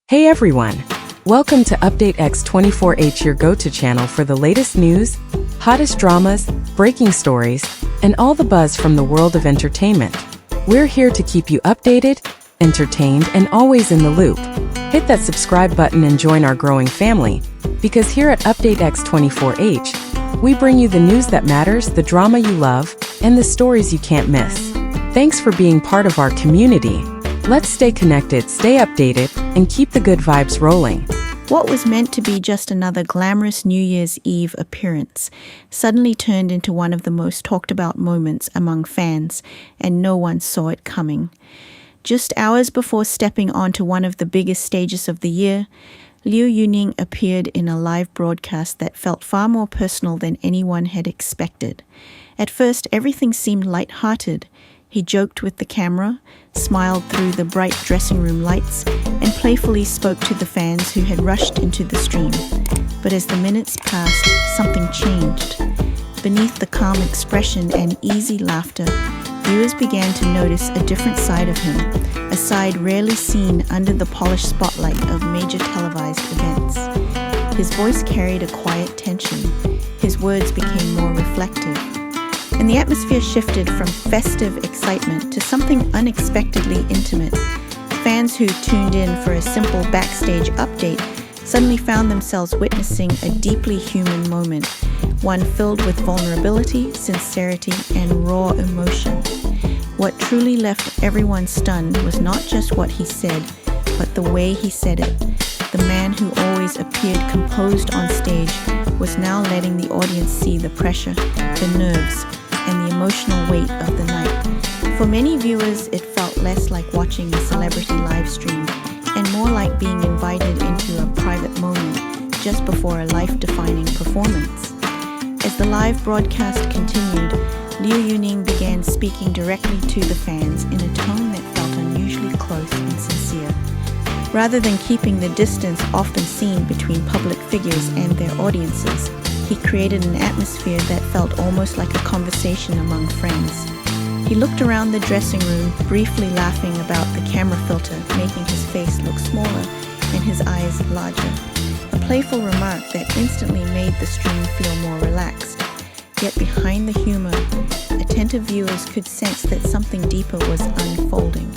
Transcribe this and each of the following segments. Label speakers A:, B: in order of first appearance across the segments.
A: Hey everyone! Welcome to Update X24H, your go-to channel for the latest news, hottest dramas, breaking stories, and all the buzz from the world of entertainment. We're here to keep you updated, entertained, and always in the loop. Hit that subscribe button and join our growing family, because here at Update X24H, we bring you the news that matters, the drama you love, and the stories you can't miss. Thanks for being part of our community. Let's stay connected, stay updated, and keep the good vibes rolling.
B: What was meant to be just another glamorous New Year's Eve appearance suddenly turned into one of the most talked about moments among fans, and no one saw it coming. Just hours before stepping onto one of the biggest stages of the year, Liu Yuning appeared in a live broadcast that felt far more personal than anyone had expected. At first, everything seemed light-hearted. He joked with the camera, smiled through the bright dressing room lights, and playfully spoke to the fans who had rushed into the stream. But as the minutes passed, something changed. Beneath the calm expression and easy laughter, viewers began to notice a different side of him, a side rarely seen under the polished spotlight of major televised events. His voice carried a quiet tension. His words became more reflective. And the atmosphere shifted from festive excitement to something unexpectedly intimate. Fans who tuned in for a simple backstage update suddenly found themselves witnessing a deeply human moment, one filled with vulnerability, sincerity, and raw emotion. What truly left everyone stunned was not just what he said, but the way he said it. The man who always appeared composed on stage was now letting the audience see the pressure, the nerves, and the emotional weight of the night. For many viewers, it felt less like watching a celebrity live stream and more like being invited into a private moment just before a life-defining performance. As the live broadcast continued, Liu Yuning began speaking directly to the fans in a tone that felt unusually close and sincere. Rather than keeping the distance often seen between public figures and their audiences, he created an atmosphere that felt almost like a conversation among friends. He looked around the dressing room, briefly laughing about the camera filter, making his face look smaller and his eyes larger. A playful remark that instantly made the stream feel more relaxed. Yet behind the humor, attentive viewers could sense that something deeper was unfolding.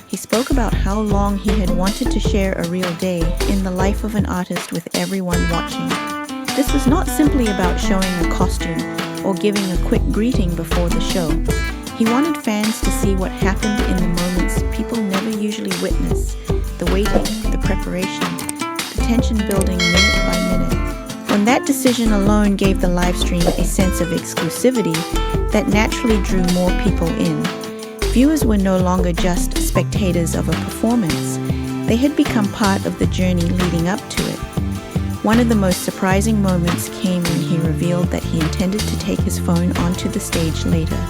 B: He spoke about how long he had wanted to share a real day in the life of an artist with everyone watching. This was not simply about showing a costume or giving a quick greeting before the show. He wanted fans to see what happened in the moments people never usually witness, the waiting, the preparation, the tension building minute by minute. And that decision alone gave the live stream a sense of exclusivity that naturally drew more people in. Viewers were no longer just spectators of a performance. They had become part of the journey leading up to it. One of the most surprising moments came when he revealed that he intended to take his phone onto the stage later,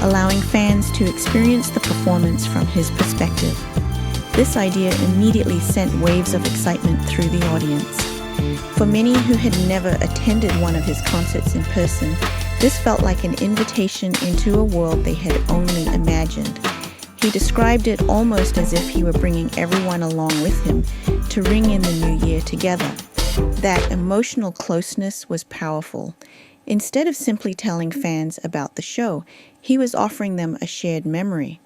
B: allowing fans to experience the performance from his perspective. This idea immediately sent waves of excitement through the audience. For many who had never attended one of his concerts in person, this felt like an invitation into a world they had only imagined. He described it almost as if he were bringing everyone along with him to ring in the new year together. That emotional closeness was powerful. Instead of simply telling fans about the show, he was offering them a shared memory.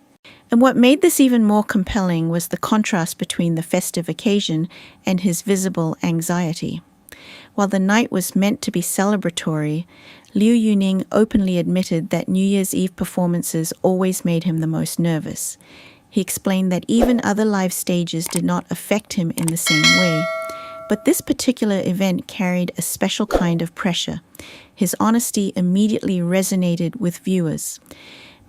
B: And what made this even more compelling was the contrast between the festive occasion and his visible anxiety. While the night was meant to be celebratory, Liu Yuning openly admitted that New Year's Eve performances always made him the most nervous. He explained that even other live stages did not affect him in the same way. But this particular event carried a special kind of pressure. His honesty immediately resonated with viewers.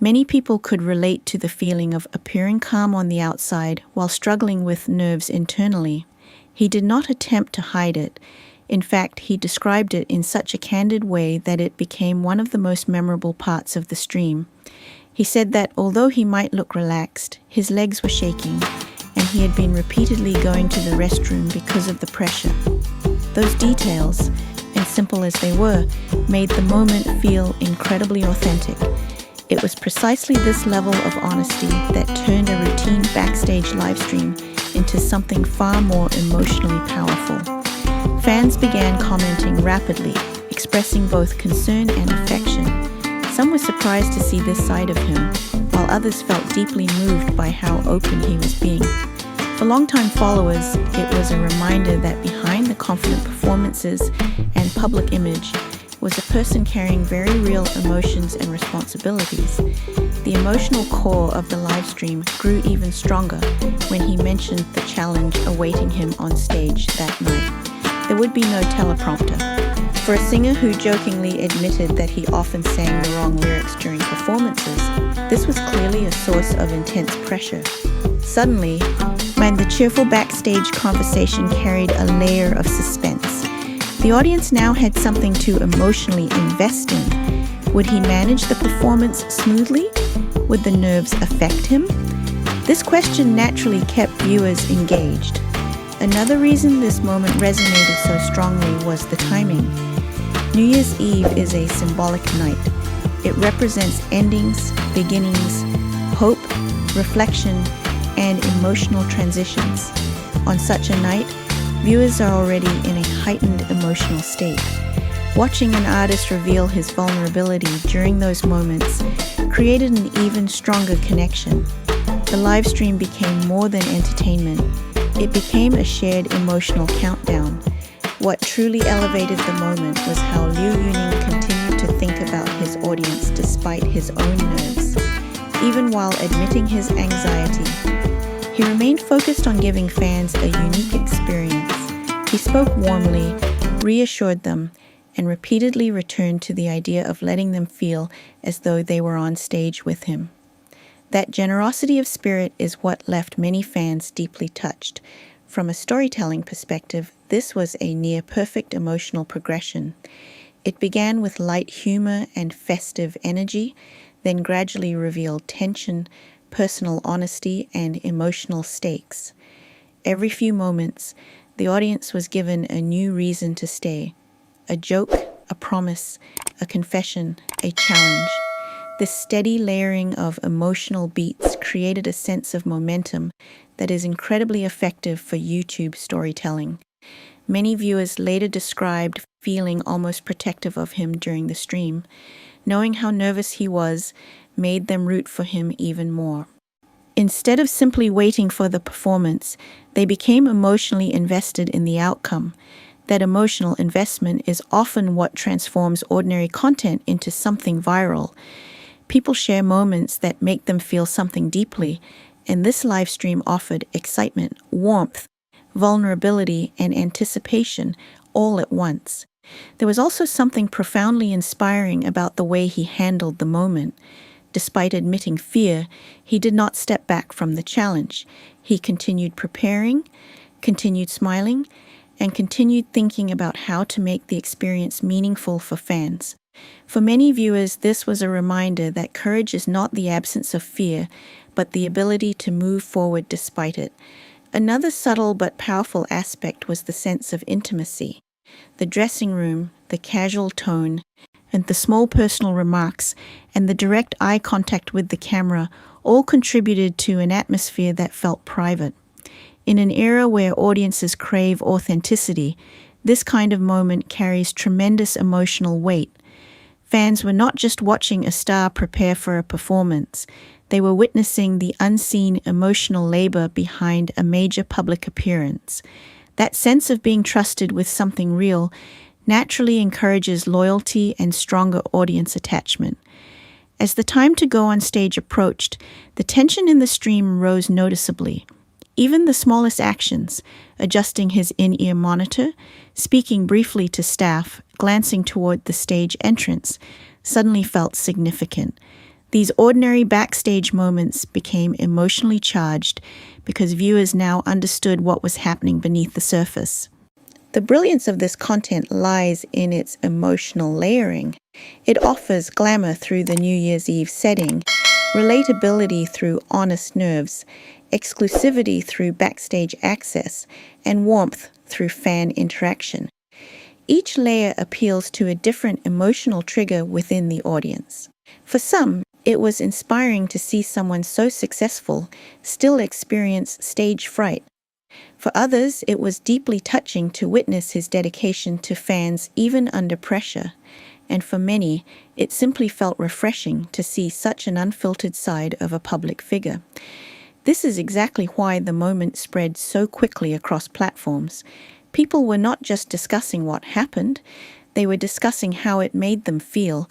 B: Many people could relate to the feeling of appearing calm on the outside while struggling with nerves internally. He did not attempt to hide it. In fact, he described it in such a candid way that it became one of the most memorable parts of the stream. He said that although he might look relaxed, his legs were shaking, and he had been repeatedly going to the restroom because of the pressure. Those details, and simple as they were, made the moment feel incredibly authentic. It was precisely this level of honesty that turned a routine backstage livestream into something far more emotionally powerful. Fans began commenting rapidly, expressing both concern and affection. Some were surprised to see this side of him, while others felt deeply moved by how open he was being. For longtime followers, it was a reminder that behind the confident performances and public image was a person carrying very real emotions and responsibilities. The emotional core of the live stream grew even stronger when he mentioned the challenge awaiting him on stage that night. There would be no teleprompter. For a singer who jokingly admitted that he often sang the wrong lyrics during performances, this was clearly a source of intense pressure. Suddenly, the cheerful backstage conversation carried a layer of suspense. The audience now had something to emotionally invest in. Would he manage the performance smoothly? Would the nerves affect him? This question naturally kept viewers engaged. Another reason this moment resonated so strongly was the timing. New Year's Eve is a symbolic night. It represents endings, beginnings, hope, reflection, and emotional transitions. On such a night, viewers are already in a heightened emotional state. Watching an artist reveal his vulnerability during those moments created an even stronger connection. The live stream became more than entertainment. It became a shared emotional countdown. What truly elevated the moment was how Liu Yuning continued to think about his audience despite his own nerves. Even while admitting his anxiety, he remained focused on giving fans a unique experience. He spoke warmly, reassured them, and repeatedly returned to the idea of letting them feel as though they were on stage with him. That generosity of spirit is what left many fans deeply touched. From a storytelling perspective, this was a near-perfect emotional progression. It began with light humor and festive energy, then gradually revealed tension, personal honesty, and emotional stakes. Every few moments, the audience was given a new reason to stay. A joke, a promise, a confession, a challenge. This steady layering of emotional beats created a sense of momentum that is incredibly effective for YouTube storytelling. Many viewers later described feeling almost protective of him during the stream. Knowing how nervous he was made them root for him even more. Instead of simply waiting for the performance, they became emotionally invested in the outcome. That emotional investment is often what transforms ordinary content into something viral. People share moments that make them feel something deeply, and this live stream offered excitement, warmth, vulnerability, and anticipation all at once. There was also something profoundly inspiring about the way he handled the moment. Despite admitting fear, he did not step back from the challenge. He continued preparing, continued smiling, and continued thinking about how to make the experience meaningful for fans. For many viewers, this was a reminder that courage is not the absence of fear, but the ability to move forward despite it. Another subtle but powerful aspect was the sense of intimacy. The dressing room, the casual tone, and the small personal remarks, and the direct eye contact with the camera all contributed to an atmosphere that felt private. In an era where audiences crave authenticity, this kind of moment carries tremendous emotional weight. Fans were not just watching a star prepare for a performance. They were witnessing the unseen emotional labor behind a major public appearance. That sense of being trusted with something real naturally encourages loyalty and stronger audience attachment. As the time to go on stage approached, the tension in the stream rose noticeably. Even the smallest actions, adjusting his in-ear monitor, speaking briefly to staff, glancing toward the stage entrance, suddenly felt significant. These ordinary backstage moments became emotionally charged because viewers now understood what was happening beneath the surface. The brilliance of this content lies in its emotional layering. It offers glamour through the New Year's Eve setting, relatability through honest nerves, exclusivity through backstage access, and warmth through fan interaction. Each layer appeals to a different emotional trigger within the audience. For some, it was inspiring to see someone so successful still experience stage fright, For others, it was deeply touching to witness his dedication to fans even under pressure. And for many, it simply felt refreshing to see such an unfiltered side of a public figure. This is exactly why the moment spread so quickly across platforms. People were not just discussing what happened, they were discussing how it made them feel.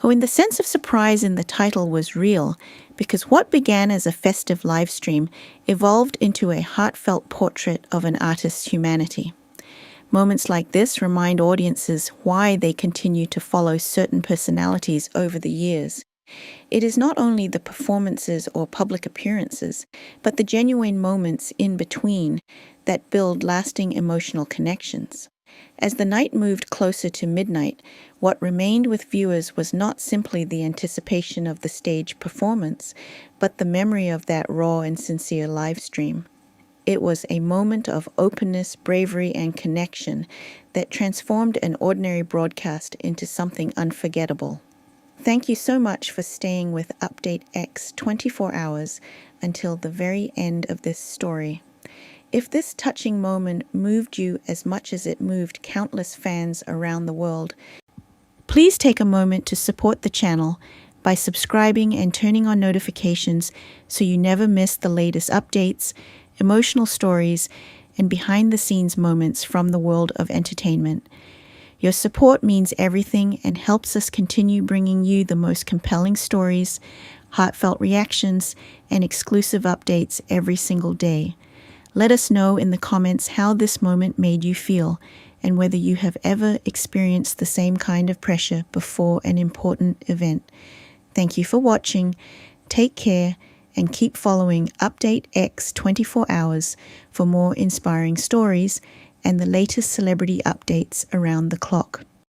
B: Oh, and the sense of surprise in the title was real, because what began as a festive live stream evolved into a heartfelt portrait of an artist's humanity. Moments like this remind audiences why they continue to follow certain personalities over the years. It is not only the performances or public appearances, but the genuine moments in between that build lasting emotional connections. As the night moved closer to midnight, what remained with viewers was not simply the anticipation of the stage performance, but the memory of that raw and sincere live stream. It was a moment of openness, bravery, and connection that transformed an ordinary broadcast into something unforgettable. Thank you so much for staying with Update X 24 hours until the very end of this story. If this touching moment moved you as much as it moved countless fans around the world, please take a moment to support the channel by subscribing and turning on notifications so you never miss the latest updates, emotional stories, and behind-the-scenes moments from the world of entertainment. Your support means everything and helps us continue bringing you the most compelling stories, heartfelt reactions, and exclusive updates every single day. Let us know in the comments how this moment made you feel and whether you have ever experienced the same kind of pressure before an important event. Thank you for watching. Take care and keep following Update X 24 hours for more inspiring stories and the latest celebrity updates around the clock.